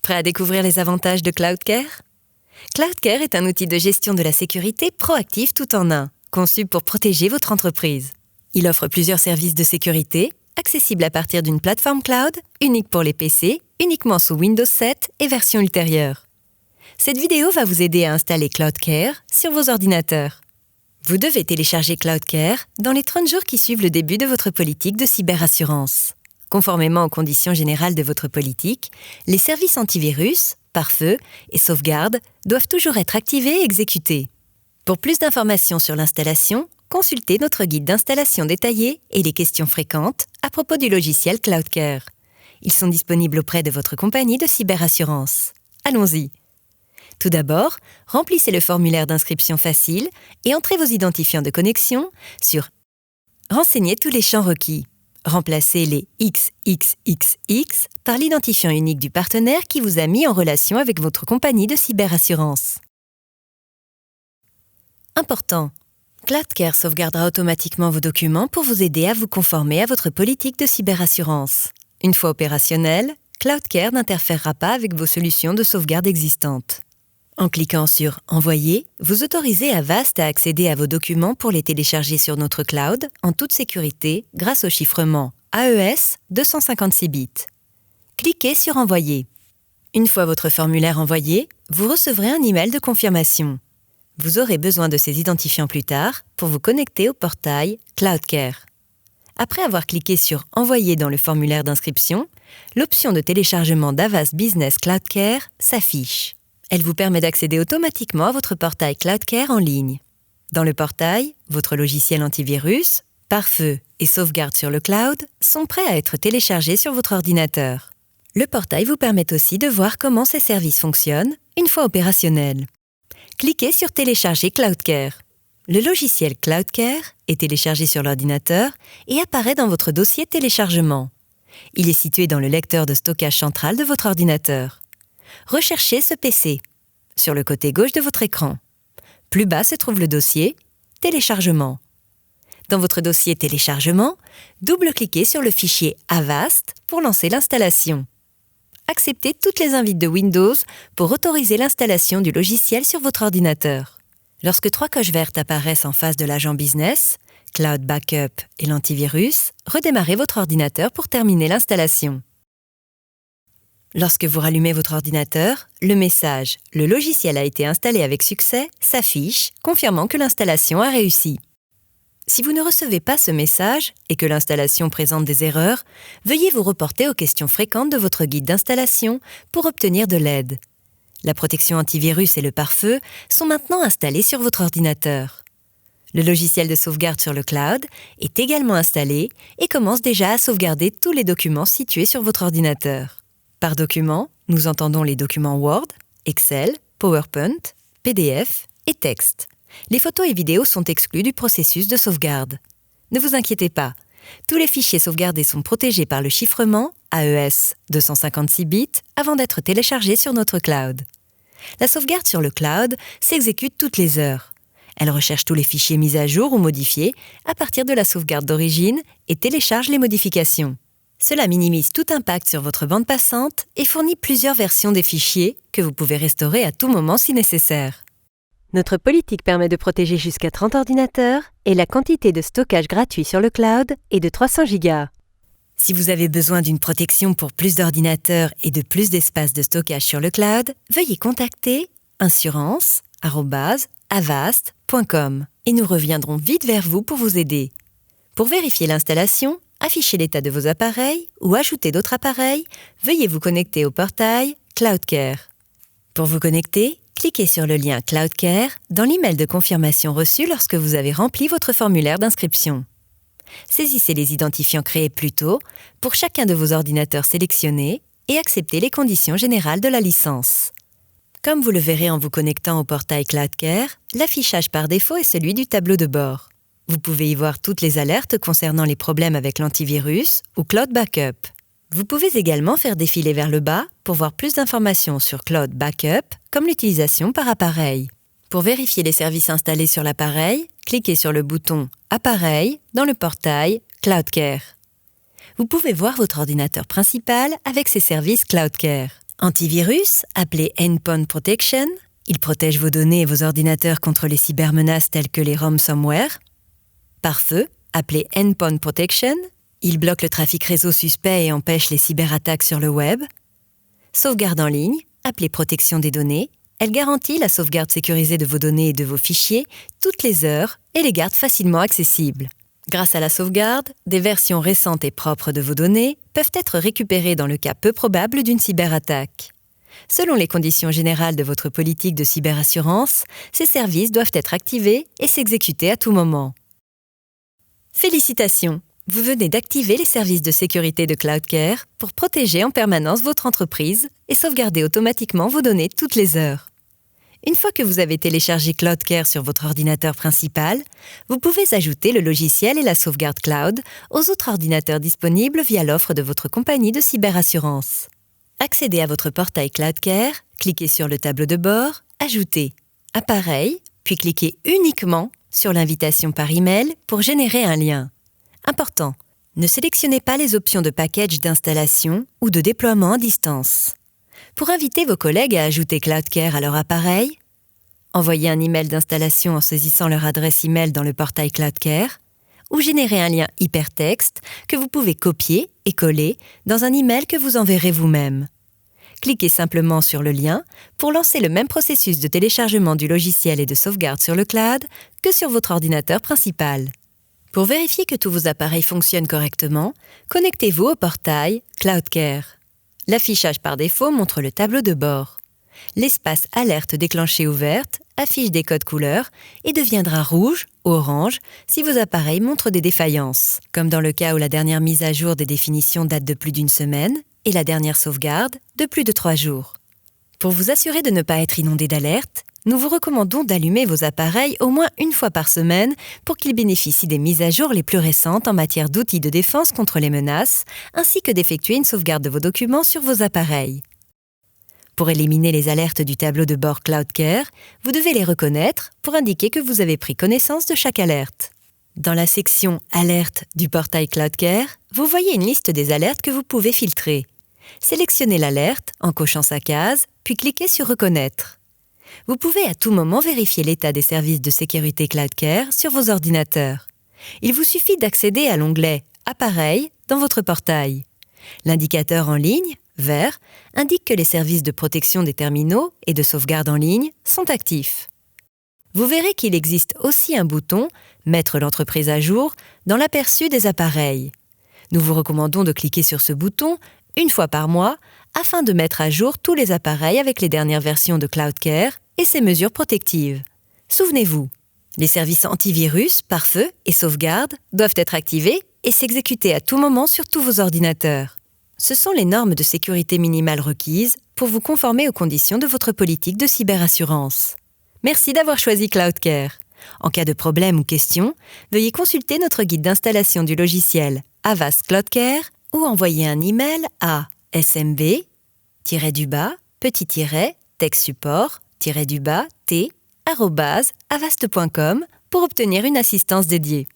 Prêt à découvrir les avantages de CloudCare ? CloudCare est un outil de gestion de la sécurité proactif tout en un, conçu pour protéger votre entreprise. Il offre plusieurs services de sécurité, accessibles à partir d'une plateforme cloud, unique pour les PC, uniquement sous Windows 7 et version ultérieure. Cette vidéo va vous aider à installer CloudCare sur vos ordinateurs. Vous devez télécharger CloudCare dans les 30 jours qui suivent le début de votre politique de cyberassurance. Conformément aux conditions générales de votre politique, les services antivirus, pare-feu et sauvegarde doivent toujours être activés et exécutés. Pour plus d'informations sur l'installation, consultez notre guide d'installation détaillé et les questions fréquentes à propos du logiciel CloudCare. Ils sont disponibles auprès de votre compagnie de cyberassurance. Allons-y. Tout d'abord, remplissez le formulaire d'inscription facile et entrez vos identifiants de connexion sur « Renseignez tous les champs requis ». Remplacez les XXXX par l'identifiant unique du partenaire qui vous a mis en relation avec votre compagnie de cyberassurance. Important. CloudCare sauvegardera automatiquement vos documents pour vous aider à vous conformer à votre politique de cyberassurance. Une fois opérationnel, CloudCare n'interférera pas avec vos solutions de sauvegarde existantes. En cliquant sur « Envoyer », vous autorisez Avast à accéder à vos documents pour les télécharger sur notre cloud en toute sécurité grâce au chiffrement AES 256 bits. Cliquez sur « Envoyer ». Une fois votre formulaire envoyé, vous recevrez un email de confirmation. Vous aurez besoin de ces identifiants plus tard pour vous connecter au portail CloudCare. Après avoir cliqué sur « Envoyer » dans le formulaire d'inscription, l'option de téléchargement d'Avast Business CloudCare s'affiche. Elle vous permet d'accéder automatiquement à votre portail CloudCare en ligne. Dans le portail, votre logiciel antivirus, pare-feu et sauvegarde sur le cloud sont prêts à être téléchargés sur votre ordinateur. Le portail vous permet aussi de voir comment ces services fonctionnent une fois opérationnels. Cliquez sur « Télécharger CloudCare ». Le logiciel CloudCare est téléchargé sur l'ordinateur et apparaît dans votre dossier téléchargement. Il est situé dans le lecteur de stockage central de votre ordinateur. Recherchez ce PC sur le côté gauche de votre écran. Plus bas se trouve le dossier « Téléchargement ». Dans votre dossier « Téléchargement », double-cliquez sur le fichier Avast pour lancer l'installation. Acceptez toutes les invites de Windows pour autoriser l'installation du logiciel sur votre ordinateur. Lorsque 3 coches vertes apparaissent en face de l'agent business, Cloud Backup et l'antivirus, redémarrez votre ordinateur pour terminer l'installation. Lorsque vous rallumez votre ordinateur, le message « Le logiciel a été installé avec succès » s'affiche, confirmant que l'installation a réussi. Si vous ne recevez pas ce message et que l'installation présente des erreurs, veuillez vous reporter aux questions fréquentes de votre guide d'installation pour obtenir de l'aide. La protection antivirus et le pare-feu sont maintenant installés sur votre ordinateur. Le logiciel de sauvegarde sur le cloud est également installé et commence déjà à sauvegarder tous les documents situés sur votre ordinateur. Par document, nous entendons les documents Word, Excel, PowerPoint, PDF et texte. Les photos et vidéos sont exclus du processus de sauvegarde. Ne vous inquiétez pas, tous les fichiers sauvegardés sont protégés par le chiffrement AES 256 bits avant d'être téléchargés sur notre cloud. La sauvegarde sur le cloud s'exécute toutes les heures. Elle recherche tous les fichiers mis à jour ou modifiés à partir de la sauvegarde d'origine et télécharge les modifications. Cela minimise tout impact sur votre bande passante et fournit plusieurs versions des fichiers que vous pouvez restaurer à tout moment si nécessaire. Notre politique permet de protéger jusqu'à 30 ordinateurs et la quantité de stockage gratuit sur le cloud est de 300 Go. Si vous avez besoin d'une protection pour plus d'ordinateurs et de plus d'espace de stockage sur le cloud, veuillez contacter insurance@avast.com et nous reviendrons vite vers vous pour vous aider. Pour vérifier l'installation, affichez l'état de vos appareils ou ajouter d'autres appareils, veuillez vous connecter au portail CloudCare. Pour vous connecter, cliquez sur le lien CloudCare dans l'email de confirmation reçu lorsque vous avez rempli votre formulaire d'inscription. Saisissez les identifiants créés plus tôt pour chacun de vos ordinateurs sélectionnés et acceptez les conditions générales de la licence. Comme vous le verrez en vous connectant au portail CloudCare, l'affichage par défaut est celui du tableau de bord. Vous pouvez y voir toutes les alertes concernant les problèmes avec l'antivirus ou Cloud Backup. Vous pouvez également faire défiler vers le bas pour voir plus d'informations sur Cloud Backup, comme l'utilisation par appareil. Pour vérifier les services installés sur l'appareil, cliquez sur le bouton « Appareil » dans le portail CloudCare. Vous pouvez voir votre ordinateur principal avec ses services CloudCare. Antivirus, appelé Endpoint Protection, il protège vos données et vos ordinateurs contre les cybermenaces telles que les ransomware. Pare-feu, appelé Endpoint Protection, il bloque le trafic réseau suspect et empêche les cyberattaques sur le web. Sauvegarde en ligne, appelée protection des données, elle garantit la sauvegarde sécurisée de vos données et de vos fichiers toutes les heures et les garde facilement accessibles. Grâce à la sauvegarde, des versions récentes et propres de vos données peuvent être récupérées dans le cas peu probable d'une cyberattaque. Selon les conditions générales de votre politique de cyberassurance, ces services doivent être activés et s'exécuter à tout moment. Félicitations! Vous venez d'activer les services de sécurité de CloudCare pour protéger en permanence votre entreprise et sauvegarder automatiquement vos données toutes les heures. Une fois que vous avez téléchargé CloudCare sur votre ordinateur principal, vous pouvez ajouter le logiciel et la sauvegarde cloud aux autres ordinateurs disponibles via l'offre de votre compagnie de cyberassurance. Accédez à votre portail CloudCare, cliquez sur le tableau de bord, Ajouter, Appareil, puis cliquez uniquement sur l'invitation par email pour générer un lien. Important, ne sélectionnez pas les options de package d'installation ou de déploiement à distance. Pour inviter vos collègues à ajouter CloudCare à leur appareil, envoyez un email d'installation en saisissant leur adresse email dans le portail CloudCare ou générez un lien hypertexte que vous pouvez copier et coller dans un email que vous enverrez vous-même. Cliquez simplement sur le lien pour lancer le même processus de téléchargement du logiciel et de sauvegarde sur le cloud que sur votre ordinateur principal. Pour vérifier que tous vos appareils fonctionnent correctement, connectez-vous au portail CloudCare. L'affichage par défaut montre le tableau de bord. L'espace Alerte déclenchée ouverte affiche des codes couleurs et deviendra rouge ou orange si vos appareils montrent des défaillances, comme dans le cas où la dernière mise à jour des définitions date de plus d'une semaine et la dernière sauvegarde de plus de 3 jours. Pour vous assurer de ne pas être inondé d'alertes, nous vous recommandons d'allumer vos appareils au moins une fois par semaine pour qu'ils bénéficient des mises à jour les plus récentes en matière d'outils de défense contre les menaces, ainsi que d'effectuer une sauvegarde de vos documents sur vos appareils. Pour éliminer les alertes du tableau de bord CloudCare, vous devez les reconnaître pour indiquer que vous avez pris connaissance de chaque alerte. Dans la section « Alerte » du portail CloudCare, vous voyez une liste des alertes que vous pouvez filtrer. Sélectionnez l'alerte en cochant sa case, puis cliquez sur « Reconnaître ». Vous pouvez à tout moment vérifier l'état des services de sécurité CloudCare sur vos ordinateurs. Il vous suffit d'accéder à l'onglet « Appareil » dans votre portail. L'indicateur en ligne, vert, indique que les services de protection des terminaux et de sauvegarde en ligne sont actifs. Vous verrez qu'il existe aussi un bouton « Mettre l'entreprise à jour » dans l'aperçu des appareils. Nous vous recommandons de cliquer sur ce bouton une fois par mois afin de mettre à jour tous les appareils avec les dernières versions de CloudCare et ses mesures protectives. Souvenez-vous, les services antivirus, pare-feu et sauvegarde doivent être activés et s'exécuter à tout moment sur tous vos ordinateurs. Ce sont les normes de sécurité minimales requises pour vous conformer aux conditions de votre politique de cyberassurance. Merci d'avoir choisi CloudCare. En cas de problème ou question, veuillez consulter notre guide d'installation du logiciel Avast CloudCare ou envoyer un email à smb-tech support-t@avast.com pour obtenir une assistance dédiée.